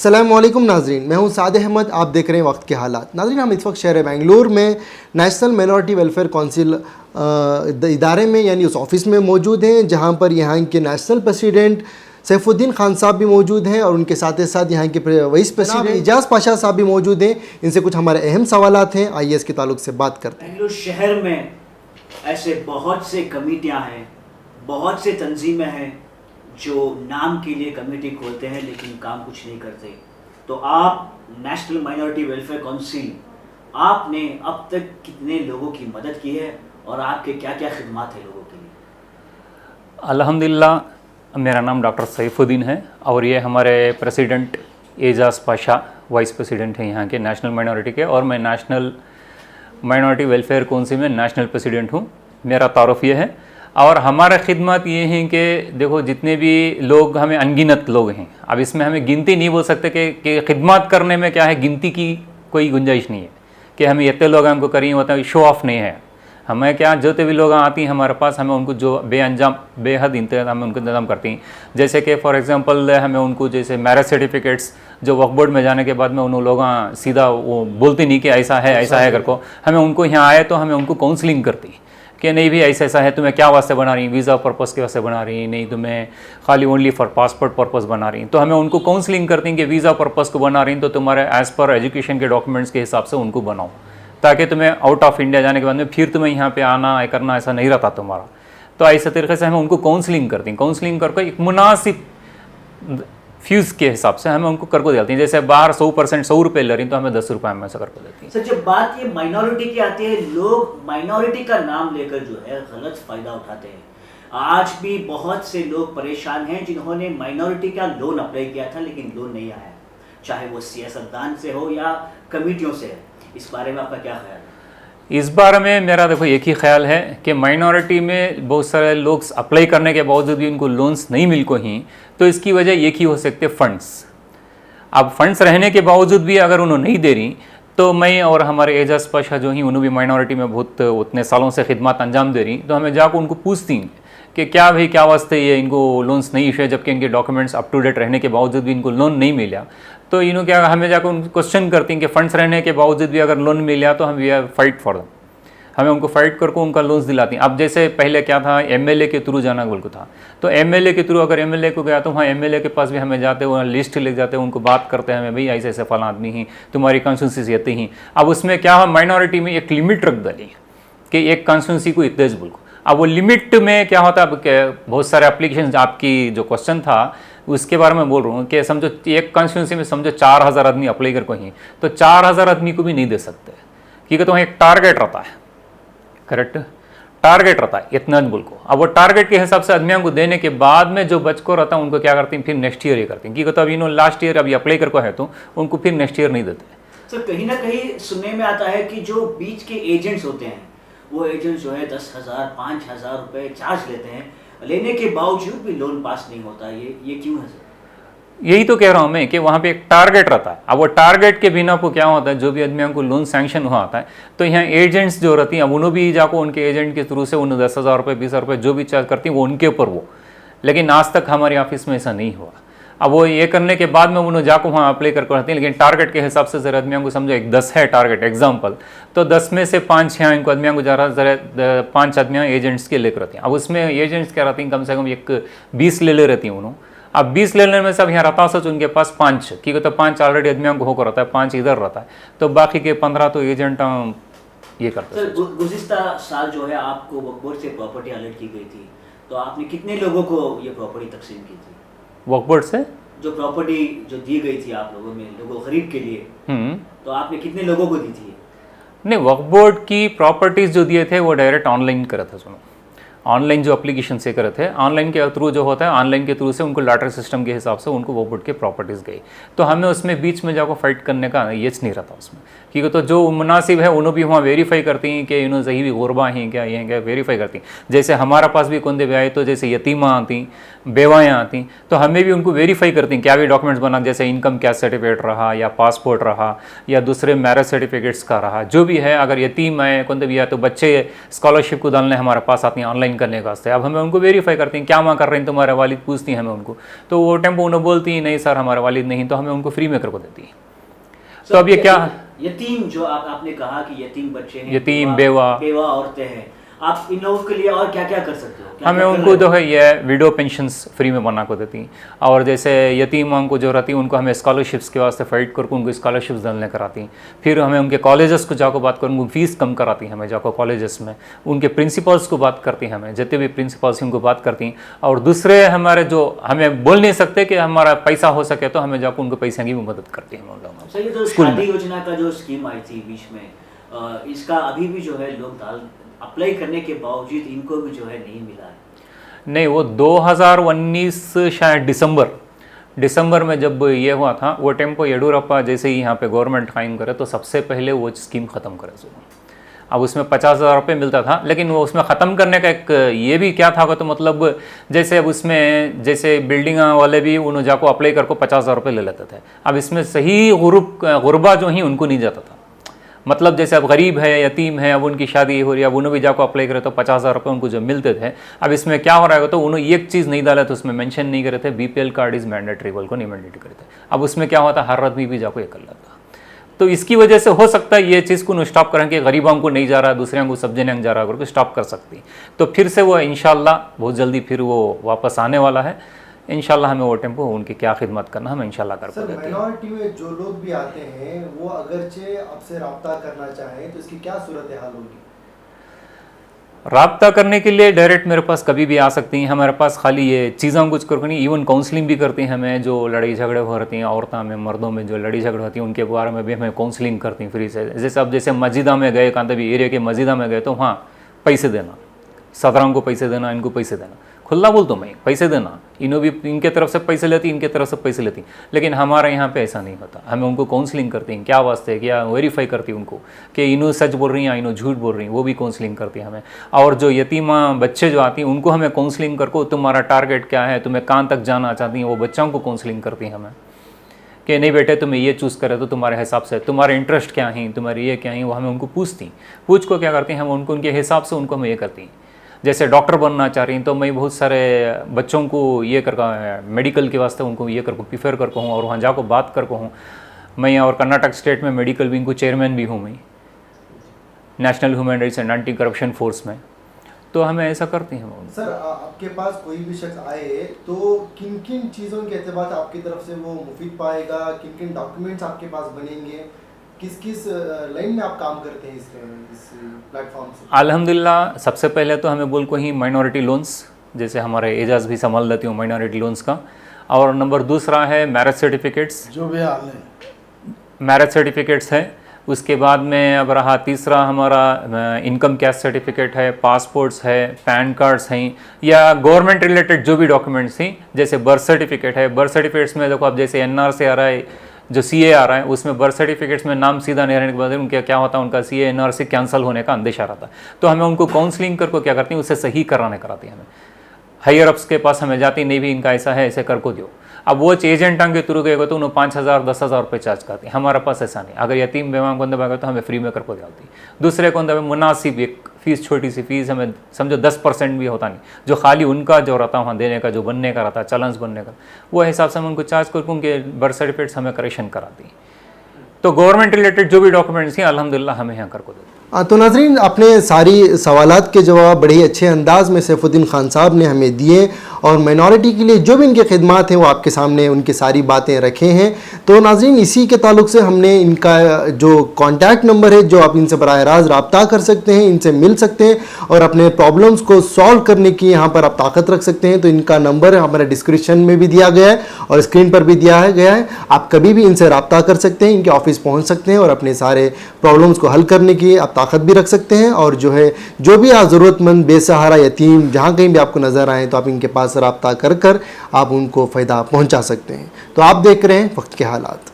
अस्सलामुअलैकुम नाजरीन, मैं हूं साद अहमद। आप देख रहे हैं वक्त के हालात। नाजरीन, हम इस वक्त शहर बेंगलुरु में नेशनल माइनॉरिटी वेलफेयर काउंसिल इदारे में यानी उस ऑफ़िस में मौजूद हैं, जहां पर यहाँ के नेशनल प्रेसिडेंट सैफुद्दीन खान साहब भी मौजूद हैं और उनके साथ साथ यहाँ के वाइस प्रेसिडेंट इजाज़ पाशा साहब भी मौजूद हैं। इनसे कुछ हमारे अहम सवालात हैं, आइए इसके ताल्लुक से बात करते हैं। बेंगलुरु शहर में ऐसे बहुत से कमेटियाँ हैं, बहुत से तंजीमें हैं जो नाम के लिए कमेटी खोलते हैं लेकिन काम कुछ नहीं करते। तो आप नेशनल माइनॉरिटी वेलफेयर काउंसिल, आपने अब तक कितने लोगों की मदद की है और आपके क्या क्या खिदमात है लोगों के लिए? अल्हम्दुलिल्लाह, मेरा नाम डॉक्टर सैफुद्दीन है और ये हमारे प्रेसिडेंट एजाज़ पाशा वाइस प्रेसिडेंट हैं यहाँ के नेशनल माइनॉरिटी के, और मैं नेशनल माइनॉरिटी वेलफेयर काउंसिल में नेशनल प्रेसिडेंट हूँ। मेरा तारुफ ये है और हमारा खिदमत ये है कि देखो, जितने भी लोग, हमें अनगिनत लोग हैं, अब इसमें हमें गिनती नहीं बोल सकते कि खिदमत करने में क्या है, गिनती की कोई गुंजाइश नहीं है कि हमें इतने लोग हमको करिए, होता शो ऑफ नहीं है। हमें क्या, जो भी लोग आती हैं हमारे पास, हमें उनको जो बेअंजाम बेहद इंतजाम हमें उनको इंतजाम करती हैं। जैसे कि फॉर एग्जांपल हमें उनको जैसे मैरिज सर्टिफिकेट्स जो वक्फ बोर्ड में जाने के बाद में उन लोग सीधा वो बोलती नहीं कि ऐसा है करको, हमें उनको यहाँ आए तो हमें उनको काउंसलिंग करती कि नहीं भी ऐसा है, तुम्हें क्या वास्ते बना रही, वीज़ा पर्पस के वास्ते बना रही, नहीं तुम्हें खाली ओनली फॉर पासपोर्ट पर्पस बना रही। तो हमें उनको काउंसलिंग करती हैं कि वीज़ा पर्पस को बना रही तो तुम्हारे एज़ पर एजुकेशन के डॉक्यूमेंट्स के हिसाब से उनको बनाओ, ताकि तुम्हें आउट ऑफ इंडिया जाने के बाद में फिर तुम्हें यहाँ पे आना करना ऐसा नहीं रहता तुम्हारा। तो ऐसे तरीके से हमें उनको काउंसलिंग करती हैं। काउंसलिंग करके एक मुनासिब फीस के हिसाब से हमें उनको करको देती हैं। जैसे बाहर 100% 100 रुपये ले रही तो हमें 10 रुपये में से करको देती हैं। सर, जब बात ये माइनॉरिटी की आती है, लोग माइनॉरिटी का नाम लेकर जो है गलत फ़ायदा उठाते हैं। आज भी बहुत से लोग परेशान हैं जिन्होंने माइनॉरिटी का लोन अप्लाई किया था लेकिन लोन नहीं आया, चाहे वो सियासतदान से हो या कमेटियों से है। इस बारे में आपका क्या ख्याल है? इस बारे में मेरा देखो एक ही ख्याल है कि माइनॉरिटी में बहुत सारे लोग अप्लाई करने के बावजूद भी उनको लोन्स नहीं मिल को ही, तो इसकी वजह एक ही हो सकते फंड्स। अब फंड्स रहने के बावजूद भी अगर उन्होंने नहीं दे रही, तो मैं और हमारे एजाज़ पाशा जो ही उन्होंने भी माइनॉरिटी में बहुत उतने सालों से खिदमत अंजाम दे रही, तो हमें जाकर उनको पूछती कि क्या भाई क्या वास्ते ये इनको लोन्स नहीं इशू है, जबकि इनके डॉक्यूमेंट्स अप टू डेट रहने के बावजूद भी इनको लोन नहीं मिला। तो इन्होंने क्या, हमें जाकर उनको क्वेश्चन करती हैं कि फंड्स रहने के बावजूद भी अगर लोन मिला तो हम we are fight for them, हमें उनको फाइट करके उनका लोन्स दिलाती हैं। अब जैसे पहले क्या था, एमएलए के थ्रू जाना बोल को था, तो एमएलए के थ्रू अगर एमएलए को गया तो वहाँ एमएलए के पास भी हमें जाते, वहाँ लिस्ट ले जाते, उनको बात करते हैं, हमें भाई ऐसे ऐसे फला आदमी ही तुम्हारी कॉन्स्टिट्यूंसी आती ही। अब उसमें क्या है, माइनॉरिटी में एक लिमिट रख डाली कि एक कॉन्स्टिट्यूंसी को इतने बोल को। अब वो लिमिट में क्या होता है, बहुत सारे एप्लीकेशन, आपकी जो क्वेश्चन था उसके बारे में बोल रहा हूँ कि समझो एक कॉन्स्टिट्यूंसी में समझो 4000 आदमी अप्लाई कर को ही, तो 4000 आदमी को भी नहीं दे सकते, क्योंकि तो वहाँ एक टारगेट रहता है, करेक्ट टारगेट रहता है इतना बोल को। अब वो टारगेट के हिसाब से आदमियों को देने के बाद में जो बच को रहता है उनको क्या करती हैं, फिर नेक्स्ट ईयर ये करती हैं, क्योंकि तो अभी लास्ट ईयर अभी अप्लाई कर को है तो उनको फिर नेक्स्ट ईयर नहीं देते। सर, कहीं ना कहीं सुनने में आता है कि जो बीच के एजेंट्स होते हैं, वो एजेंट्स जो है 10,000 5,000 रुपये चार्ज लेते हैं, लेने के बावजूद भी लोन पास नहीं होता। ये क्यों है सर? यही तो कह रहा हूँ मैं कि वहाँ पे एक टारगेट रहता है। अब वो टारगेट के बिना को क्या होता है, जो भी आदमियों को लोन सैंक्शन हुआ आता है, तो यहाँ एजेंट्स जो रहती हैं, अब उन्होंने भी जाको उनके एजेंट के थ्रू से उन्हें 10,000 रुपये 20,000 रुपये जो भी चार्ज करती हैं वो उनके ऊपर वो, लेकिन आज तक हमारे ऑफिस में ऐसा नहीं हुआ। अब वो ये करने के बाद में उन्होंने जाकर वहाँ अप्लाई करके रहती हैं, लेकिन टारगेट के हिसाब से जरा आदमियों को समझो एक 10 है टारगेट एग्जाम्पल, तो 10 में से 5-6 इनको आदमियों को जरा 5 आदमियाँ एजेंट्स के लेकर रहती हैं। अब उसमें एजेंट्स क्या रहती हैं, कम से कम एक 20 ले ले रहती हैं उन्होंने। अब 20 लेने में सब यहाँ रहता सच उनके पास 5, क्योंकि तो 5 ऑलरेडी आदमियों को होकर रहता है, 5 इधर रहता है, तो बाकी के 15 तो एजेंट ये करते हैं। सर, गुज़िश्ता साल जो है आपको वक्फ बोर्ड से प्रॉपर्टी अलर्ट की गई थी, तो आपने कितने लोगों को ये प्रॉपर्टी तकसीम की थी? वक्फ बोर्ड से जो प्रॉपर्टी जो दी गई थी आप लोगों में, लोगों खरीद के लिए, तो आपने कितने लोगों को दी थी? नहीं, वक्फ बोर्ड की प्रॉपर्टीज़ जो दिए थे वो डायरेक्ट ऑनलाइन करे थे। सुनो, ऑनलाइन जो एप्लीकेशन से करे थे, ऑनलाइन के थ्रू जो होता है, ऑनलाइन के थ्रू से उनको लॉटरी सिस्टम के हिसाब से उनको वक्फ बोर्ड के प्रॉपर्टीज़ गई, तो हमें उसमें बीच में जाकर फाइट करने का ये नहीं रहता उसमें, क्योंकि तो जो मुनासिब है उन्होंने भी वहाँ वेरीफाई करती हैं कि इन्होंने सही भी गुरबा हैं क्या, ये हैं क्या, वेरीफाई करती हैं। जैसे हमारा पास भी कौन दे आए, तो जैसे यतीमा आती, बेवाएँ आती, तो हमें भी उनको वेरीफाई करती हैं क्या भी डॉक्यूमेंट्स बना, जैसे इनकम कैश सर्टिफिकेट रहा या पासपोर्ट रहा या दूसरे मैरिज सर्टिफिकेट्स का रहा, जो भी है। अगर यतीम है कौन दे भी आए तो बच्चे स्कॉलरशिप को डालने हमारे पास आती हैं, ऑनलाइन ज्वाइन करने का वास्ते। अब हमें उनको वेरीफाई करते हैं क्या माँ कर रहे हैं तुम्हारे वालिद, पूछती हैं हमें उनको, तो वो टेम्पो उन्हें बोलती हैं नहीं सर हमारे वालिद नहीं, तो हमें उनको फ्री में करके देती हैं। तो अब ये क्या यतीम जो आपने कहा कि यतीम बच्चे हैं, यतीम बेवा औरतें हैं, आप इन लोगों के लिए और क्या क्या कर सकते हो? हमें उनको जो है ये विडो पेंशन्स फ्री में बना को देती, और जैसे यतीम को जो रहती है उनको हमें स्कॉलरशिप्स के वास्ते फाइट करके उनको स्कॉलरशिप्स डालने कराती। फिर हमें उनके कॉलेजेस को जाकर बात कर उनको फीस कम कराती, हमें जाकर कॉलेजेस में उनके प्रिंसिपल्स को बात करती, हमें जितने भी प्रिंसिपल्स उनको बात करती। और दूसरे हमारे जो हमें बोल नहीं सकते कि हमारा पैसा हो सके तो हमें जाकर उनको पैसे की भी मदद करती है हम लोग। ये जो शादी योजना का जो स्कीम आई थी बीच में, इसका अभी भी जो है लोग अप्लाई करने के बावजूद इनको भी जो है नहीं मिला है। नहीं, वो 2019 शायद दिसंबर में जब ये हुआ था, वो टेम्पो येडुरप्पा जैसे ही यहाँ पे गवर्नमेंट कायम करे तो सबसे पहले वो स्कीम ख़त्म करे सुबह। अब उसमें 50,000 रुपये मिलता था, लेकिन वो उसमें ख़त्म करने का एक ये भी क्या था, तो मतलब जैसे अब उसमें जैसे बिल्डिंग वाले भी उन्होंने जाको अप्लाई करको 50,000 रुपये ले लेते थे। अब इसमें सही गुरबा जो ही उनको नहीं जाता था, मतलब जैसे अब गरीब है, यतीम है, अब उनकी शादी हो रही है, अब उन्होंने भी जाकर अप्लाई करे तो 50,000 रुपये उनको जो मिलते थे। अब इसमें क्या हो रहा है, तो उन्होंने एक चीज़ नहीं डाला, तो उसमें मेंशन नहीं करे थे बीपीएल कार्ड इज़ मैंडेटरी, बोल को नहीं मैंडेटरी करे थे। अब उसमें क्या होता, हर आदमी भी जाकर ये कर लेता। तो इसकी वजह से हो सकता है ये चीज़ को स्टॉप करें कि गरीबों को नहीं जा रहा, दूसरे को सब जने जा रहा, करके स्टॉप कर सकती। तो फिर से वो इंशाल्लाह बहुत जल्दी फिर वो वापस आने वाला है। इंशाल्लाह हमें वो टेम्पो उनकी क्या खिदमत करना हम इंशाल्लाह कर पाएंगे। माइनॉरिटी में जो लोग भी आते हैं वो अगरचे आपसे रब्ता करना चाहें तो इसकी क्या सूरत हाल होगी? रब्ता करने के लिए डायरेक्ट मेरे पास कभी भी आ सकती हैं। हमारे पास खाली ये चीज़ों कुछ करके नहीं, इवन काउंसलिंग भी करती हैं हमें। जो लड़ाई झगड़े हो रहती हैं औरतों में, मर्दों में जो लड़ाई झगड़े होती हैं उनके बारे में भी हमें काउंसलिंग करती हैं फ्री से। जैसे अब जैसे मस्जिदा में गए, कहाँ भी एरिया के मस्जिदा में गए तो हाँ पैसे देना, सदराओं को पैसे देना, इनको पैसे देना, खुला बोल तो मैं पैसे देना, इन्हों भी इनके तरफ से पैसे लेती, इनके तरफ से पैसे लेती। लेकिन हमारे यहाँ पे ऐसा नहीं होता। हमें उनको काउंसलिंग करती हैं क्या वास्ते, क्या वेरीफाई करती उनको कि इन्हों सच बोल रही हैं, इन्हों झूठ बोल रही हैं, वो भी काउंसलिंग करती है हमें। और जो यतीमा बच्चे जो आती हैं उनको हमें काउंसलिंग करको तुम्हारा टारगेट क्या है, तुम्हें कहाँ तक जाना चाहती हैं, वो बच्चों को काउंसलिंग करती हैं हमें कि नहीं बेटे तुम्हें ये चूज़ करे तो तुम्हारे हिसाब से तुम्हारे इंटरेस्ट क्या हैं, तुम्हारे ये क्या हैं, वो हमें उनको पूछती। पूछ को क्या करती हैं हम उनको उनके हिसाब से उनको हम ये करती हैं। जैसे डॉक्टर बनना चाह रही हैं तो मैं बहुत सारे बच्चों को ये कर मेडिकल के वास्ते उनको ये करको प्रीफर करको हूँ और वहाँ जाकर बात करको हूँ। मैं और कर्नाटक स्टेट में मेडिकल विंग को चेयरमैन भी हूँ मैं, national human rights and anti corruption force में। तो हमें ऐसा करते हैं। सर आपके पास कोई भी शख्स आए तो किन किन चीज़ों के एतबार से आपकी तरफ से वो मुफीद पाएगा, किन किन डॉक्यूमेंट्स आपके पास बनेंगे, किस किस लाइन में आप काम करते हैं इस प्लेटफॉर्म से? अल्हम्दुलिल्लाह सबसे पहले तो हमें बोल को ही माइनॉरिटी लोन्स, जैसे हमारे एजाज भी संभाल लेती हूँ माइनॉरिटी लोन्स का। और नंबर दूसरा है मैरिज सर्टिफिकेट्स, जो भी हाल है मैरिज सर्टिफिकेट्स है। उसके बाद में अब रहा तीसरा हमारा इनकम कैश सर्टिफिकेट है, पासपोर्ट्स है, पैन कार्ड्स हैं, या गवर्नमेंट रिलेटेड जो भी डॉक्यूमेंट्स हैं। जैसे बर्थ सर्टिफिकेट है, बर्थ सर्टिफिकेट्स में देखो अब जैसे एनआरसी आ रहा है, जो सीए आ रहा है, उसमें बर्थ सर्टिफिकेट्स में नाम सीधा नहीं रहने के बाद उनका क्या होता है, उनका सीए एनआरसी कैंसिल होने का अंदेशा रहता है। तो हमें उनको काउंसलिंग करके क्या करती हैं, उससे सही कराती हैं हमें। हायर अप्स के पास हमें जाती नहीं भी इनका ऐसा है, ऐसे कर को दो। अब वो एजेंटां के थ्रू गए तो उन्हें 5,000 10,000 रुपये चार्ज करती है। हमारे पास ऐसा नहीं। अगर यतीम बेवां को अंदर भागे तो हमें फ्री में करको जाती। दूसरे को अंदर मुनासिब एक फ़ीस, छोटी सी फीस, हमें समझो 10% भी होता नहीं, जो खाली उनका जो रहता वहाँ देने का, जो बनने का रहता, चैलेंज बनने का, वो हिसाब से हम उनको चार्ज करके उनके बर्थ सर्टिफिकेट्स हमें करेक्शन कराती। तो गवर्नमेंट रिलेटेड जो भी डॉक्यूमेंट्स हैं अल्हम्दुलिल्लाह हमें यहाँ करको देते। तो नाज़रीन, अपने सारी सवालात के जवाब बड़े ही अच्छे अंदाज में सैफुद्दीन खान साहब ने हमें दिए और माइनॉरिटी के लिए जो भी इनके खिदमात हैं वो आपके सामने उनकी सारी बातें रखे हैं। तो नाज़रीन, इसी के ताल्लुक से हमने इनका जो कॉन्टैक्ट नंबर है, जो आप इनसे बराह रास्त रब्ता कर सकते हैं, इनसे मिल सकते हैं और अपने प्रॉब्लम्स को सॉल्व करने की यहाँ पर आप ताकत रख सकते हैं। तो इनका नंबर हमारे डिस्क्रिप्शन में भी दिया गया है और स्क्रीन पर भी दिया गया है। आप कभी भी इनसे रब्ता कर सकते हैं, इनके ऑफिस पहुँच सकते हैं और अपने सारे प्रॉब्लम्स को हल करने की आप ताकत भी रख सकते हैं। और जो है, जो भी आप ज़रूरतमंद, बेसहारा, यतीम जहाँ कहीं भी आपको नज़र आए तो आप इनके पास रब्ता कर आप उनको फ़ायदा पहुँचा सकते हैं। तो आप देख रहे हैं वक्त के हालात।